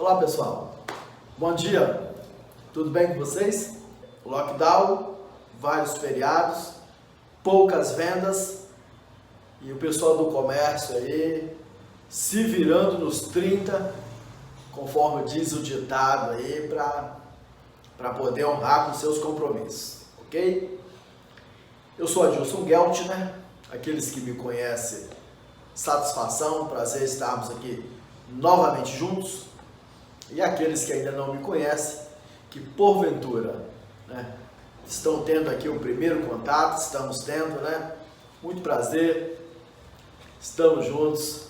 Olá pessoal, bom dia, tudo bem com vocês? Lockdown, vários feriados, poucas vendas e o pessoal do comércio aí se virando nos 30, conforme diz o ditado aí, para poder honrar com seus compromissos, ok? Eu sou Adilson Geltner, aqueles que me conhecem, satisfação, prazer estarmos aqui novamente juntos. E aqueles que ainda não me conhecem, que porventura estão tendo aqui o primeiro contato, estamos tendo, muito prazer, estamos juntos.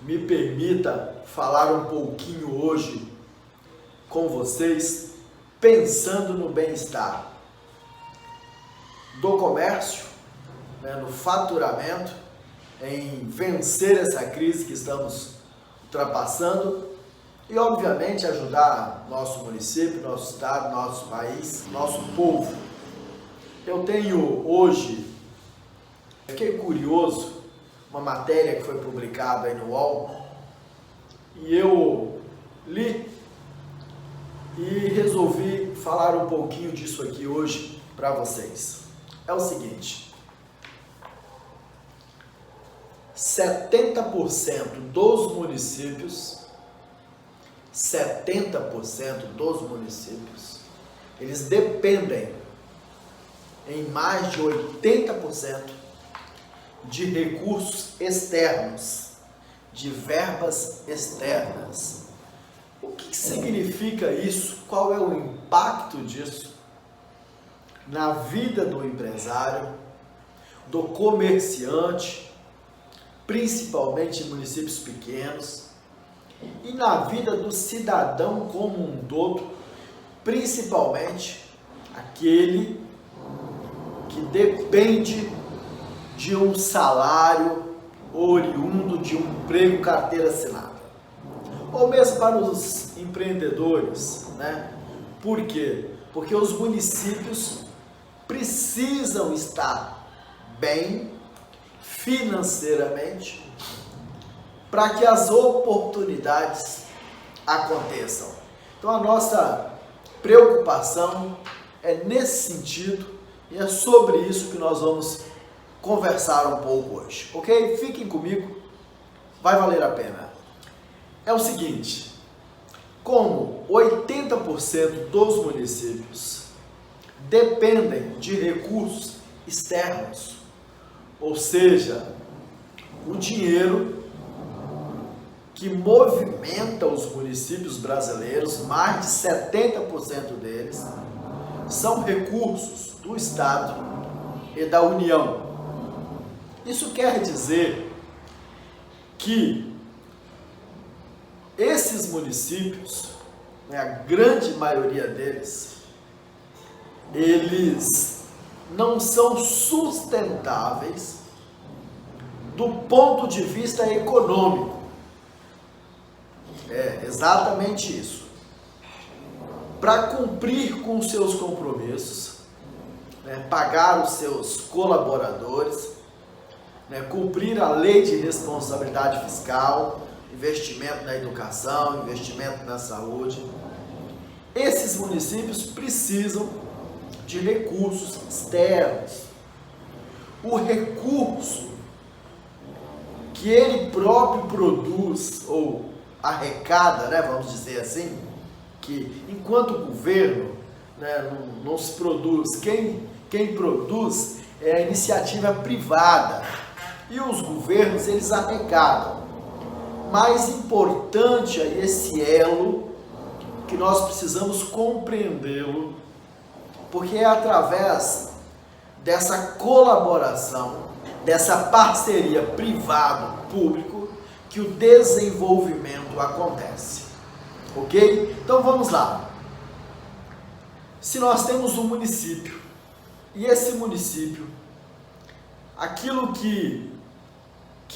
Me permita falar um pouquinho hoje com vocês, pensando no bem-estar do comércio, no faturamento, em vencer essa crise que estamos ultrapassando. E, obviamente, ajudar nosso município, nosso estado, nosso país, nosso povo. Eu tenho hoje, fiquei curioso, uma matéria que foi publicada aí no UOL, e eu li e resolvi falar um pouquinho disso aqui hoje para vocês. É o seguinte: 70% dos municípios, eles dependem em mais de 80% de recursos externos, de verbas externas. O que significa isso? Qual é o impacto disso na vida do empresário, do comerciante, principalmente em municípios pequenos, e na vida do cidadão como um todo, principalmente aquele que depende de um salário oriundo de um emprego carteira assinada, ou mesmo para os empreendedores, Por quê? Porque os municípios precisam estar bem financeiramente para que as oportunidades aconteçam. Então a nossa preocupação é nesse sentido e é sobre isso que nós vamos conversar um pouco hoje, ok? Fiquem comigo, vai valer a pena. É o seguinte: como 80% dos municípios dependem de recursos externos, ou seja, o dinheiro que movimenta os municípios brasileiros, mais de 70% deles, são recursos do Estado e da União. Isso quer dizer que esses municípios, a grande maioria deles, eles não são sustentáveis do ponto de vista econômico. É exatamente isso. Para cumprir com os seus compromissos, pagar os seus colaboradores, cumprir a lei de responsabilidade fiscal, investimento na educação, investimento na saúde, esses municípios precisam de recursos externos. O recurso que ele próprio produz ou arrecada, vamos dizer assim, que enquanto o governo não se produz, quem produz é a iniciativa privada, e os governos eles arrecadam. Mais importante é esse elo que nós precisamos compreendê-lo, porque é através dessa colaboração, dessa parceria privado-público, que o desenvolvimento acontece, ok? Então vamos lá. Se nós temos um município, e esse município, aquilo que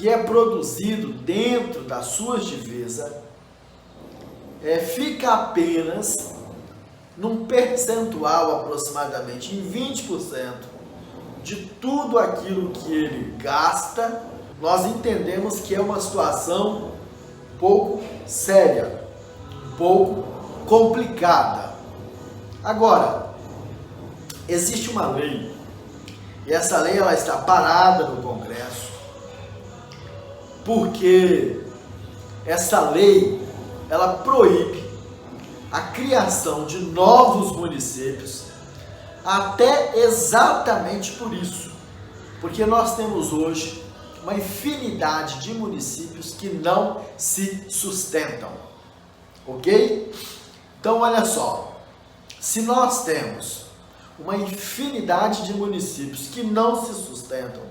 é produzido dentro das suas divisas, fica apenas num percentual aproximadamente em 20% de tudo aquilo que ele gasta, nós entendemos que é uma situação pouco séria. pouco complicada. Agora, existe uma lei, e essa lei ela está parada no Congresso, porque essa lei ela proíbe a criação de novos municípios, até exatamente por isso, porque nós temos hoje uma infinidade de municípios que não se sustentam, ok? Então olha só, se nós temos uma infinidade de municípios que não se sustentam,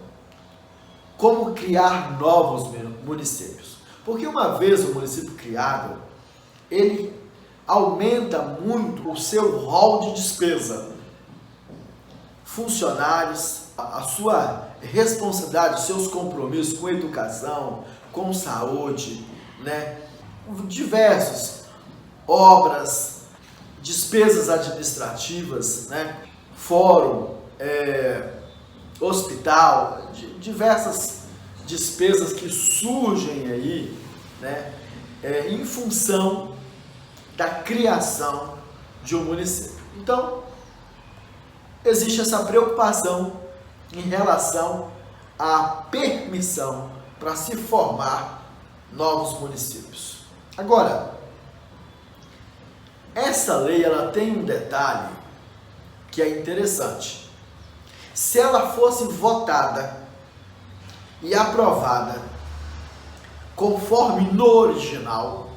como criar novos municípios? Porque uma vez o município criado, ele aumenta muito o seu rol de despesa. Funcionários, a sua responsabilidade, os seus compromissos com educação, com saúde, né? Diversos obras, despesas administrativas, né? Fórum, hospital, diversas despesas que surgem aí, né? Em função da criação de um município. Então, existe essa preocupação em relação à permissão para se formar novos municípios. Agora, essa lei ela tem um detalhe que é interessante. Se ela fosse votada e aprovada conforme no original,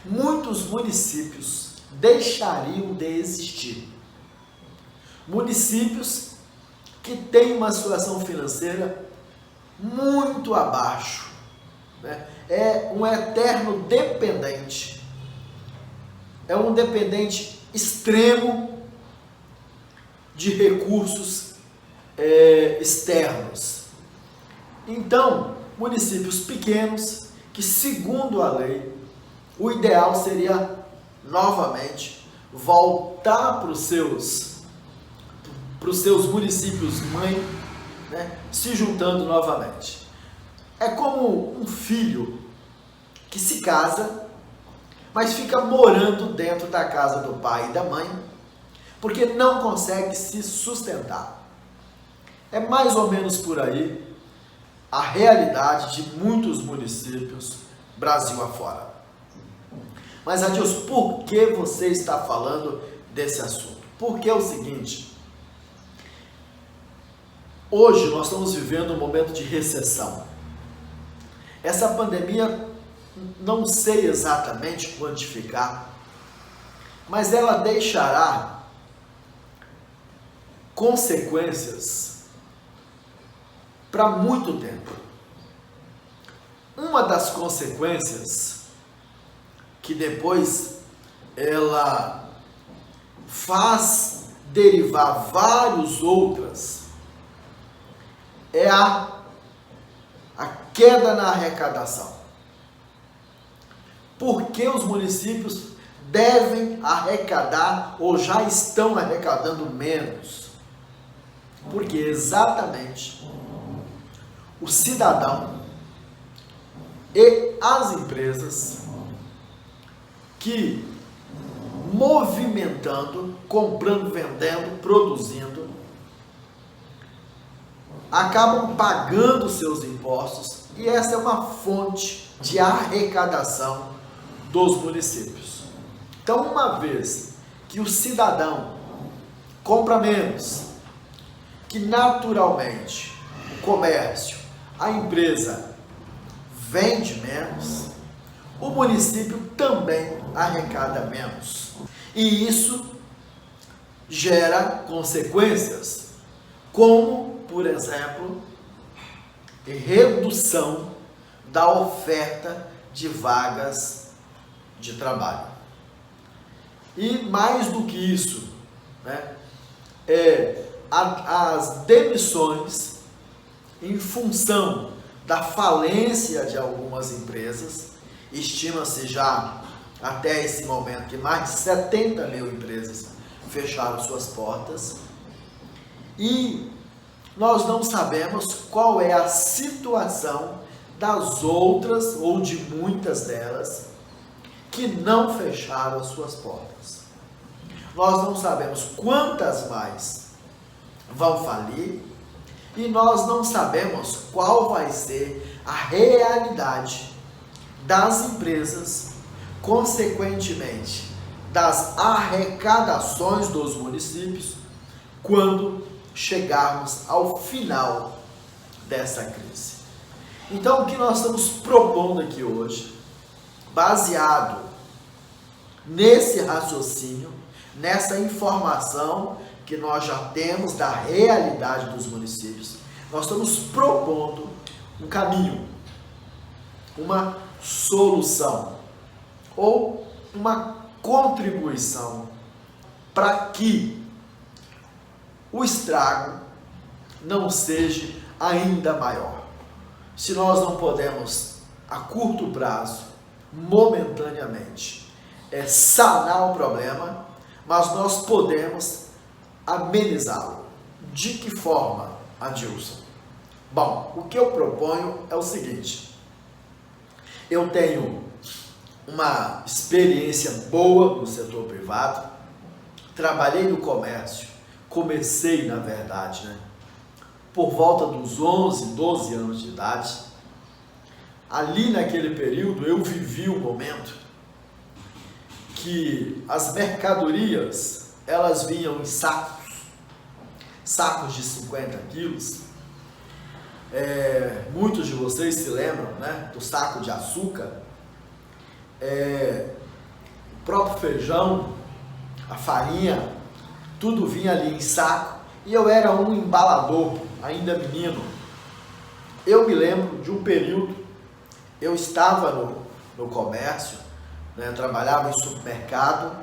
muitos municípios deixariam de existir. Municípios que têm uma situação financeira muito abaixo, né? É um eterno dependente, é um dependente extremo de recursos externos. Então, municípios pequenos que, segundo a lei, o ideal seria novamente voltar para os seus municípios mãe, né, se juntando novamente. É como um filho que se casa, mas fica morando dentro da casa do pai e da mãe, porque não consegue se sustentar. É mais ou menos por aí a realidade de muitos municípios Brasil afora. Mas, Adilson, por que você está falando desse assunto? Porque é o seguinte, hoje nós estamos vivendo um momento de recessão. Essa pandemia, não sei exatamente quantificar, mas ela deixará consequências para muito tempo. Uma das consequências que depois ela faz derivar várias outras é a queda na arrecadação. Porque os municípios devem arrecadar ou já estão arrecadando menos? Porque exatamente o cidadão e as empresas que movimentando, comprando, vendendo, produzindo, acabam pagando seus impostos, e essa é uma fonte de arrecadação dos municípios. Então, uma vez que o cidadão compra menos, que naturalmente o comércio, a empresa vende menos, o município também arrecada menos. E isso gera consequências, como, por exemplo, redução da oferta de vagas de trabalho. E mais do que isso, né, as demissões em função da falência de algumas empresas. Estima-se já até esse momento que mais de 70 mil empresas fecharam suas portas, e nós não sabemos qual é a situação das outras ou de muitas delas que não fecharam as suas portas. Nós não sabemos quantas mais vão falir e nós não sabemos qual vai ser a realidade das empresas, consequentemente, das arrecadações dos municípios, quando chegarmos ao final dessa crise. Então, o que nós estamos propondo aqui hoje, baseado nesse raciocínio, nessa informação que nós já temos da realidade dos municípios, nós estamos propondo um caminho, uma solução ou uma contribuição para que o estrago não seja ainda maior. Se nós não podemos, a curto prazo, momentaneamente, sanar o problema, mas nós podemos amenizá-lo. De que forma, Adilson? Bom, o que eu proponho é o seguinte: eu tenho uma experiência boa no setor privado, trabalhei no comércio, comecei, na verdade, por volta dos 11, 12 anos de idade. Ali naquele período eu vivi um momento que as mercadorias, elas vinham em sacos de 50 quilos. Muitos de vocês se lembram, do saco de açúcar, o próprio feijão, a farinha, tudo vinha ali em saco, e eu era um embalador, ainda menino. Eu me lembro de um período, eu estava no comércio, trabalhava em supermercado,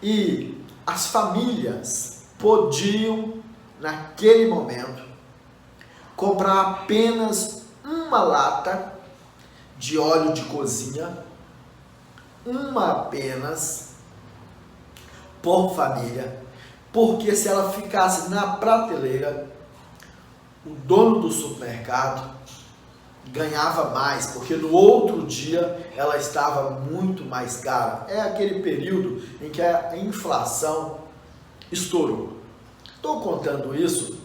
e as famílias podiam, naquele momento, comprar apenas uma lata de óleo de cozinha, uma apenas por família, porque se ela ficasse na prateleira, o dono do supermercado ganhava mais, porque no outro dia ela estava muito mais cara. É aquele período em que a inflação estourou. Estou contando isso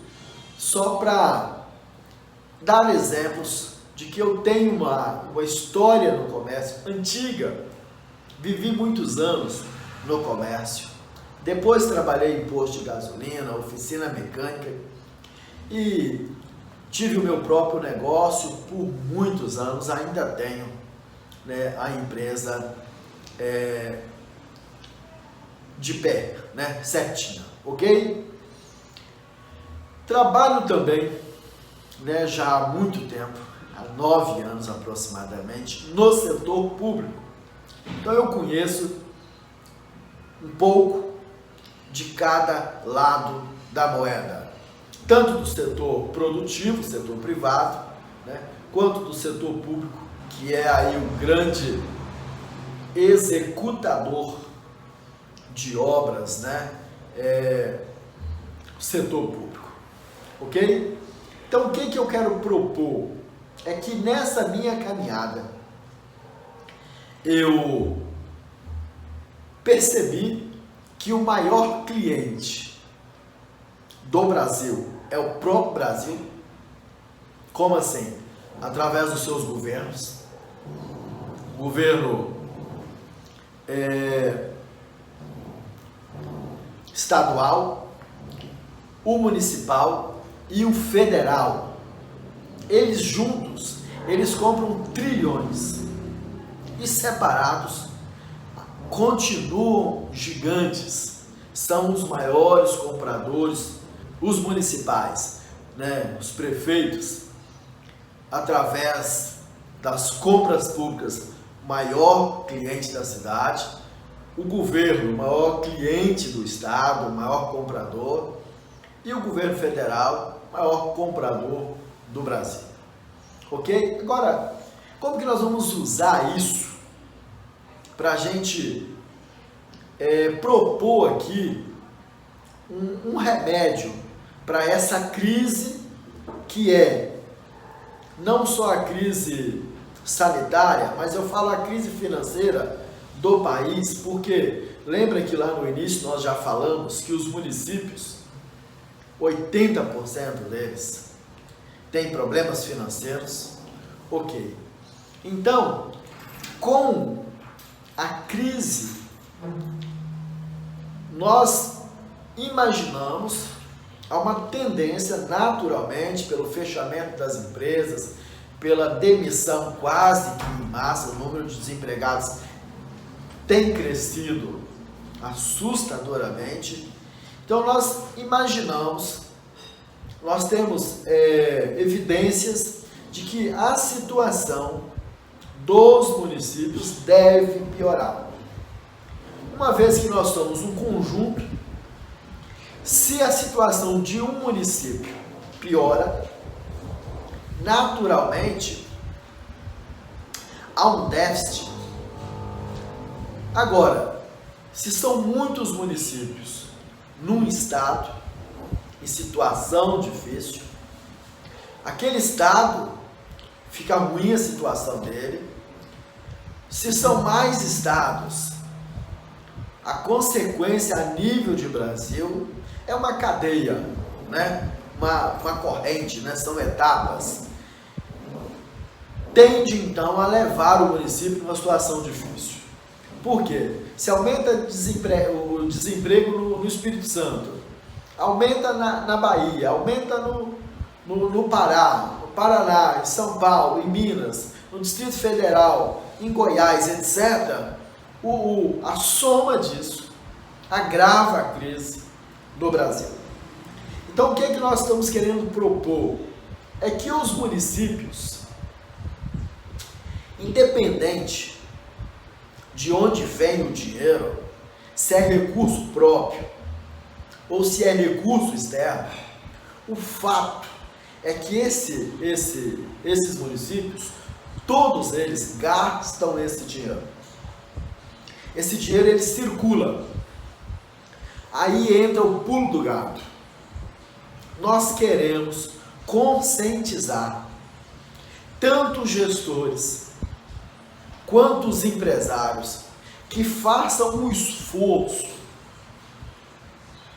só para dar exemplos de que eu tenho uma história no comércio antiga. Vivi muitos anos no comércio. Depois trabalhei em posto de gasolina, oficina mecânica e tive o meu próprio negócio por muitos anos. Ainda tenho a empresa de pé, certinha, ok? Trabalho também, já há muito tempo, há 9 anos aproximadamente, no setor público. Então eu conheço um pouco de cada lado da moeda, tanto do setor produtivo, setor privado, quanto do setor público, que é aí o grande executador de obras, o setor público, ok? Então o que eu quero propor é que nessa minha caminhada eu percebi que o maior cliente do Brasil é o próprio Brasil. Como assim? Através dos seus governos. O governo estadual, o municipal e o federal. Eles juntos, eles compram trilhões. E separados, continuam gigantes. São os maiores compradores, os municipais, os prefeitos, através das compras públicas, maior cliente da cidade, o governo, maior cliente do estado, maior comprador, e o governo federal, maior comprador do Brasil. Ok? Agora, como que nós vamos usar isso para a gente propor aqui um remédio para essa crise, que é não só a crise sanitária, mas eu falo a crise financeira do país, porque lembra que lá no início nós já falamos que os municípios, 80% deles, têm problemas financeiros? Ok. Então, com a crise, nós imaginamos há uma tendência, naturalmente, pelo fechamento das empresas, pela demissão quase que em massa, o número de desempregados tem crescido assustadoramente. Então nós imaginamos, nós temos evidências de que a situação dos municípios deve piorar. Uma vez que nós somos um conjunto, se a situação de um município piora, naturalmente há um déficit. Agora, se são muitos municípios num estado em situação difícil, aquele estado fica ruim a situação dele. Se são mais estados, a consequência a nível de Brasil é uma cadeia, né? uma corrente, né? São etapas. Tende então a levar o município a uma situação difícil. Por quê? Se aumenta o desemprego no Espírito Santo, aumenta na Bahia, aumenta no Pará, no Paraná, em São Paulo, em Minas, no Distrito Federal, em Goiás, etc., a soma disso agrava a crise do Brasil. Então, o que é que nós estamos querendo propor? É que os municípios, independente de onde vem o dinheiro, se é recurso próprio ou se é recurso externo, o fato é que esses municípios, todos eles gastam esse dinheiro. Esse dinheiro ele circula. Aí entra o pulo do gato. Nós queremos conscientizar tanto os gestores quanto os empresários que façam um esforço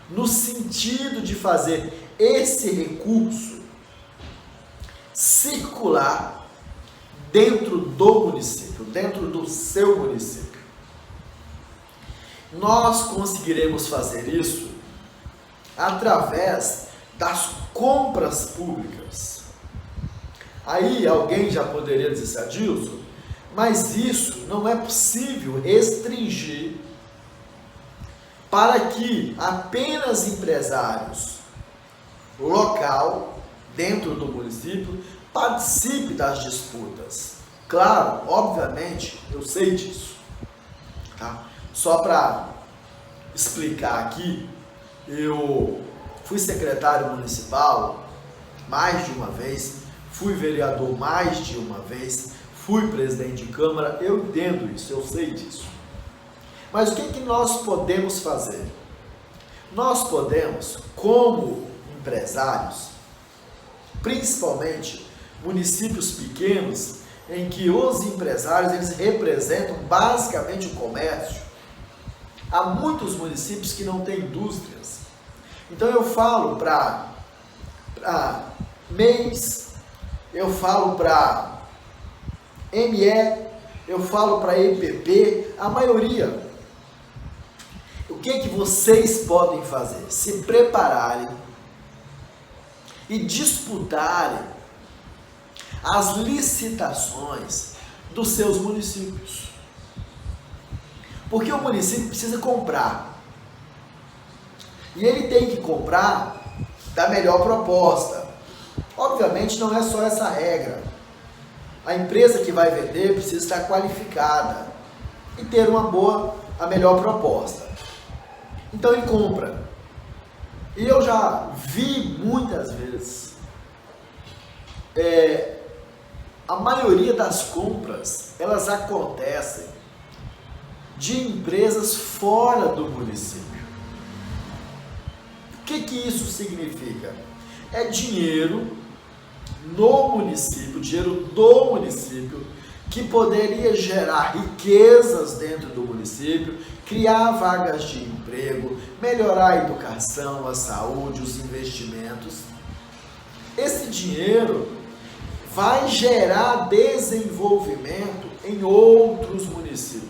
no sentido de fazer esse recurso circular dentro do município, dentro do seu município. Nós conseguiremos fazer isso através das compras públicas. Aí alguém já poderia dizer, Adilson, mas isso não é possível restringir para que apenas empresários local, dentro do município, participe das disputas. Claro, obviamente, eu sei disso. Tá? Só para explicar aqui, eu fui secretário municipal mais de uma vez, fui vereador mais de uma vez, fui presidente de Câmara, eu entendo isso, eu sei disso. Mas o que nós podemos fazer? Nós podemos, como empresários, principalmente municípios pequenos, em que os empresários eles representam basicamente o comércio. Há muitos municípios que não têm indústrias. Então eu falo para MEIs, eu falo para ME, eu falo para EPP, a maioria. O que vocês podem fazer? Se prepararem e disputarem as licitações dos seus municípios. Porque o município precisa comprar. E ele tem que comprar da melhor proposta. Obviamente não é só essa regra. A empresa que vai vender precisa estar qualificada e ter a melhor proposta. Então ele compra. E eu já vi muitas vezes a maioria das compras, elas acontecem de empresas fora do município. O que isso significa? É dinheiro no município, dinheiro do município, que poderia gerar riquezas dentro do município, município, criar vagas de emprego, melhorar a educação, a saúde, os investimentos. Esse dinheiro vai gerar desenvolvimento em outros municípios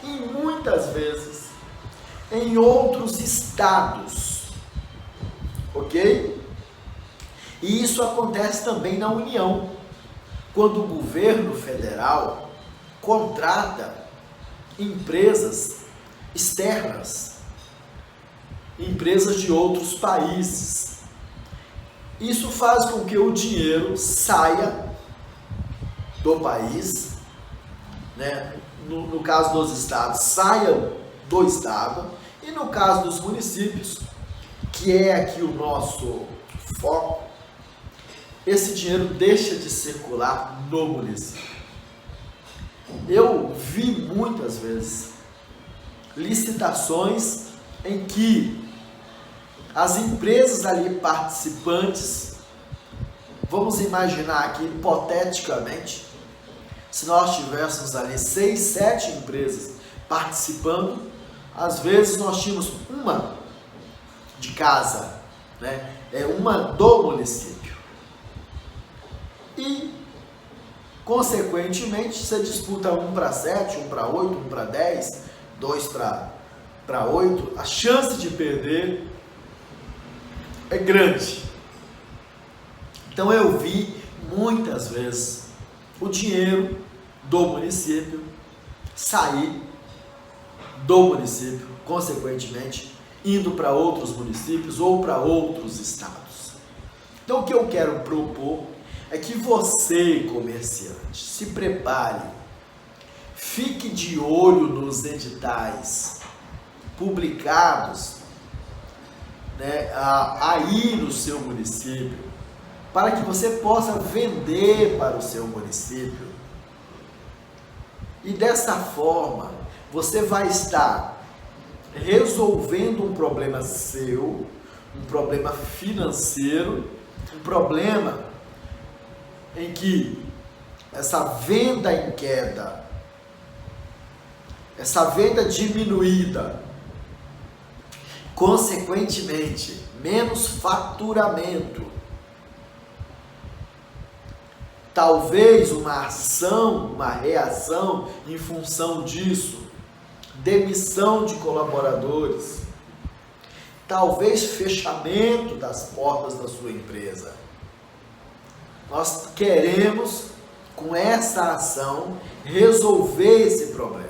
e muitas vezes em outros estados, ok? E isso acontece também na União, quando o governo federal contrata empresas externas, empresas de outros países. Isso faz com que o dinheiro saia do país, né? No caso dos estados, saia do estado, e no caso dos municípios, que é aqui o nosso foco, esse dinheiro deixa de circular no município. Eu vi muitas vezes licitações em que as empresas ali participantes, vamos imaginar aqui hipoteticamente, se nós tivéssemos ali 6, 7 empresas participando, às vezes nós tínhamos uma de casa, né? Uma do município. E, consequentemente, você disputa 1 para 7, 1 para 8, 1 para 10, 2 para 8, a chance de perder é grande. Então eu vi muitas vezes o dinheiro do município sair do município, consequentemente, indo para outros municípios ou para outros estados. Então o que eu quero propor é que você, comerciante, se prepare, fique de olho nos editais publicados, né, aí no seu município, para que você possa vender para o seu município. E dessa forma, você vai estar resolvendo um problema seu, um problema financeiro, um problema em que essa venda em queda, essa venda diminuída, consequentemente, menos faturamento, talvez uma ação, uma reação em função disso, demissão de colaboradores, talvez fechamento das portas da sua empresa. Nós queremos, com essa ação, resolver esse problema.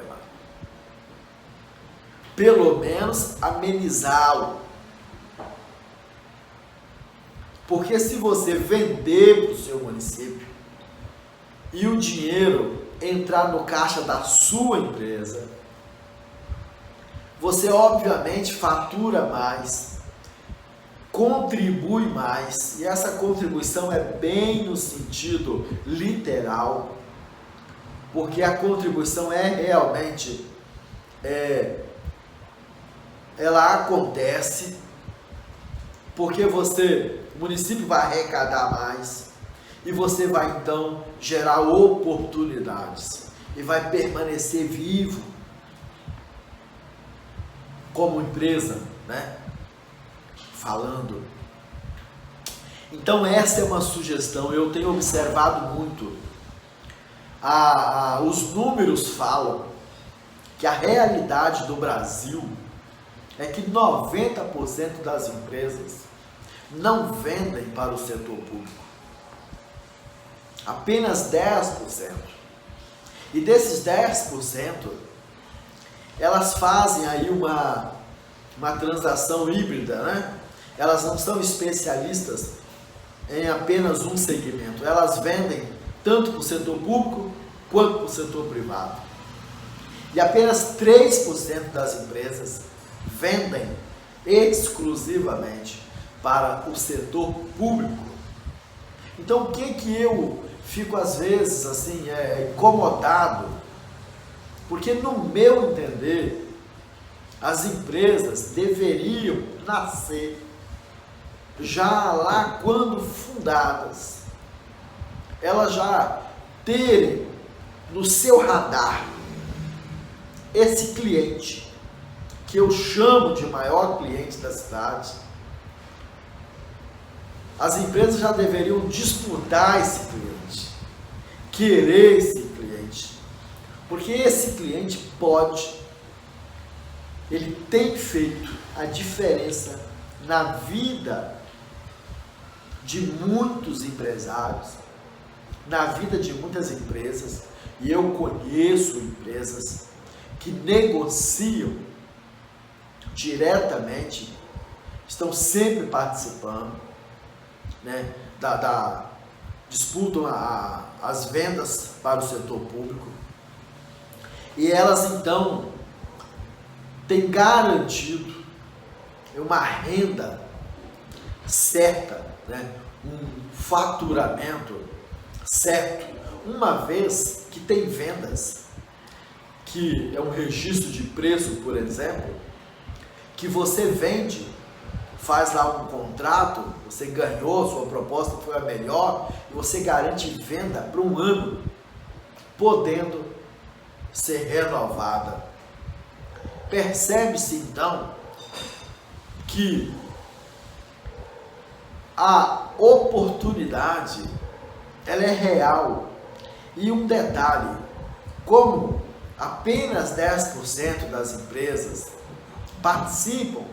Pelo menos amenizá-lo. Porque se você vender para o seu município e o dinheiro entrar no caixa da sua empresa, você obviamente fatura mais, contribui mais, e essa contribuição é bem no sentido literal, porque a contribuição é realmente, ela acontece porque o município vai arrecadar mais e você vai então gerar oportunidades e vai permanecer vivo como empresa, né? Falando. Então essa é uma sugestão. Eu tenho observado muito. Os números falam que a realidade do Brasil é que 90% das empresas não vendem para o setor público. Apenas 10%. E desses 10%, elas fazem aí uma transação híbrida, né? Elas não são especialistas em apenas um segmento. Elas vendem tanto para o setor público quanto para o setor privado. E apenas 3% das empresas vendem exclusivamente para o setor público. Então o que eu fico às vezes assim, incomodado, porque no meu entender, as empresas deveriam nascer já lá quando fundadas, elas já terem no seu radar esse cliente, que eu chamo de maior cliente da cidade, as empresas já deveriam disputar esse cliente, querer esse cliente, porque esse cliente ele tem feito a diferença na vida de muitos empresários, na vida de muitas empresas, e eu conheço empresas que negociam diretamente, estão sempre participando, né, disputam as vendas para o setor público, e elas então têm garantido uma renda certa, né, um faturamento certo, uma vez que tem vendas, que é um registro de preço, por exemplo, que você vende, faz lá um contrato, você ganhou, sua proposta foi a melhor, e você garante venda para um ano, podendo ser renovada. Percebe-se então que a oportunidade, ela é real. E um detalhe, como apenas 10% das empresas participam,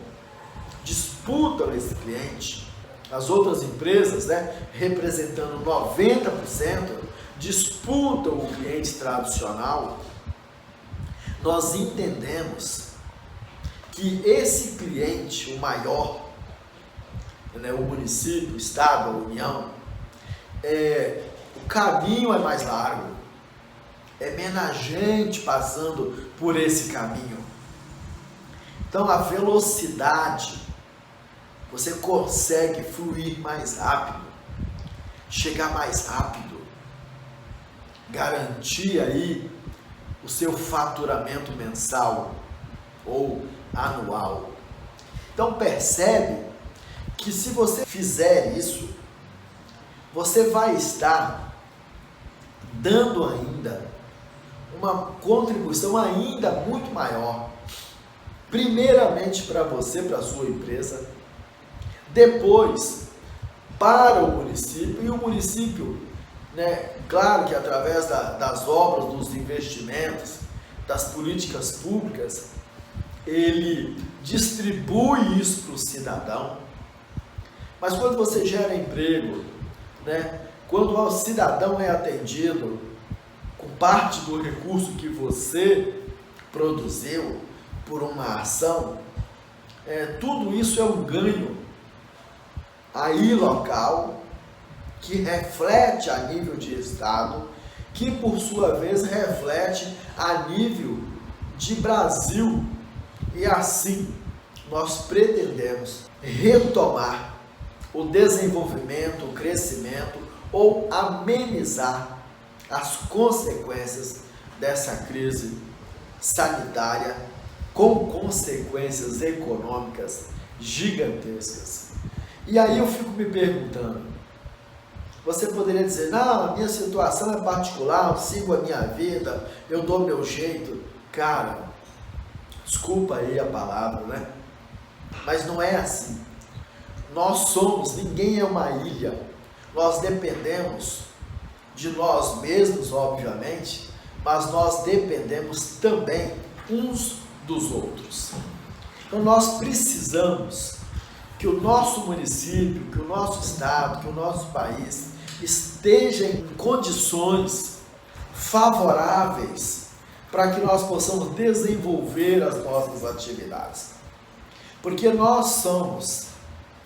disputam esse cliente, as outras empresas, né, representando 90%, disputam o cliente tradicional, nós entendemos que esse cliente, o maior, né, o município, o estado, a União, o caminho é mais largo, é menos gente passando por esse caminho. Então a velocidade, você consegue fluir mais rápido, chegar mais rápido, garantir aí o seu faturamento mensal ou anual. Então percebe que se você fizer isso, você vai estar dando ainda uma contribuição ainda muito maior, primeiramente para você, para a sua empresa, depois para o município, e o município, né, claro que através das obras, dos investimentos, das políticas públicas, ele distribui isso para o cidadão. Mas quando você gera emprego, né, quando o cidadão é atendido com parte do recurso que você produziu por uma ação, tudo isso é um ganho aí local, que reflete a nível de estado, que por sua vez reflete a nível de Brasil. E assim nós pretendemos retomar o desenvolvimento, o crescimento, ou amenizar as consequências dessa crise sanitária, com consequências econômicas gigantescas. E aí eu fico me perguntando, você poderia dizer, não, a minha situação é particular, eu sigo a minha vida, eu dou meu jeito. Cara, desculpa aí a palavra, né? Mas não é assim. Nós somos, ninguém é uma ilha. Nós dependemos de nós mesmos, obviamente, mas nós dependemos também uns dos outros. Então nós precisamos que o nosso município, que o nosso estado, que o nosso país esteja em condições favoráveis para que nós possamos desenvolver as nossas atividades. Porque nós somos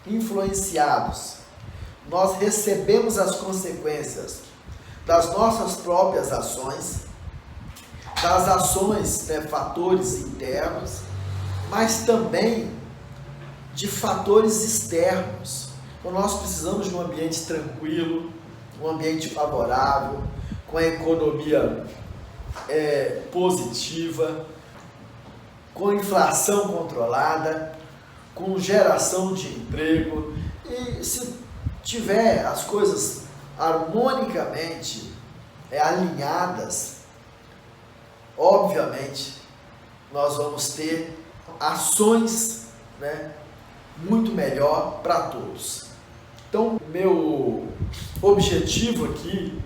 influenciados, nós recebemos as consequências das nossas próprias ações, das ações, fatores internos, mas também de fatores externos. Então nós precisamos de um ambiente tranquilo, um ambiente favorável, com a economia positiva, com inflação controlada, com geração de emprego, e se tiver as coisas harmonicamente alinhadas, obviamente nós vamos ter ações, né, muito melhor para todos. Então, meu objetivo aqui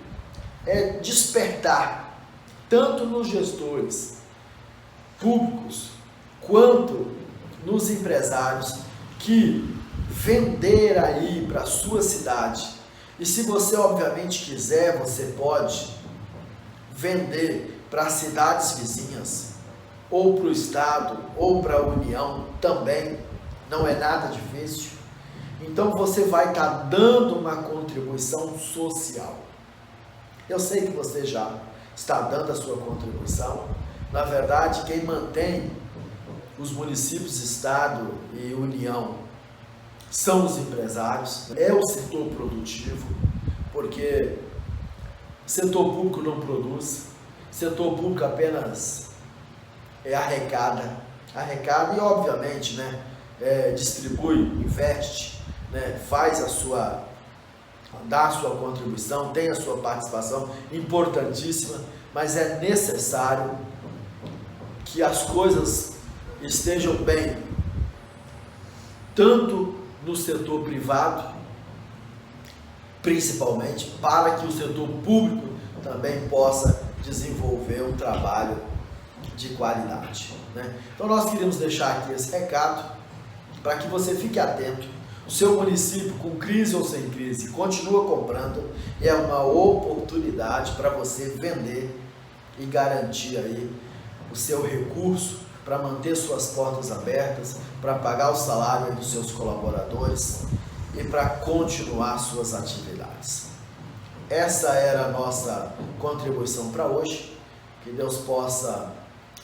é despertar, tanto nos gestores públicos, quanto nos empresários, que vender aí para a sua cidade, e se você obviamente quiser, você pode vender para cidades vizinhas, ou para o estado, ou para a União também, não é nada difícil. Então você vai estar dando uma contribuição social. Eu sei que você já está dando a sua contribuição. Na verdade, quem mantém os municípios, estado e União são os empresários, é o setor produtivo, porque o setor público não produz, o setor público apenas arrecada e obviamente, né, distribui, investe, né, dá a sua contribuição, tem a sua participação importantíssima, mas é necessário que as coisas estejam bem, tanto no setor privado, principalmente, para que o setor público também possa desenvolver um trabalho de qualidade, né? Então nós queríamos deixar aqui esse recado para que você fique atento. O seu município, com crise ou sem crise, continua comprando, e é uma oportunidade para você vender e garantir aí o seu recurso para manter suas portas abertas, para pagar o salário aí dos seus colaboradores e para continuar suas atividades. Essa era a nossa contribuição para hoje. Que Deus possa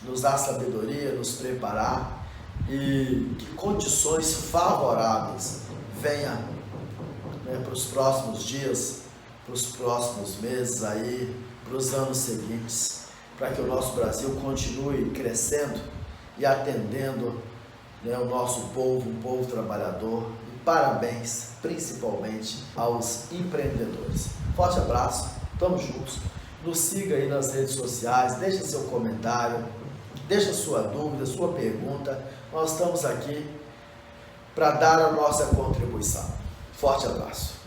nos dar sabedoria, nos preparar e que condições favoráveis venha, né, para os próximos dias, para os próximos meses aí, para os anos seguintes, para que o nosso Brasil continue crescendo e atendendo, né, o nosso povo, um povo trabalhador. E parabéns principalmente aos empreendedores. Forte abraço, estamos juntos. Nos siga aí nas redes sociais, deixa seu comentário, deixa sua dúvida, sua pergunta. Nós estamos aqui para dar a nossa contribuição. Forte abraço.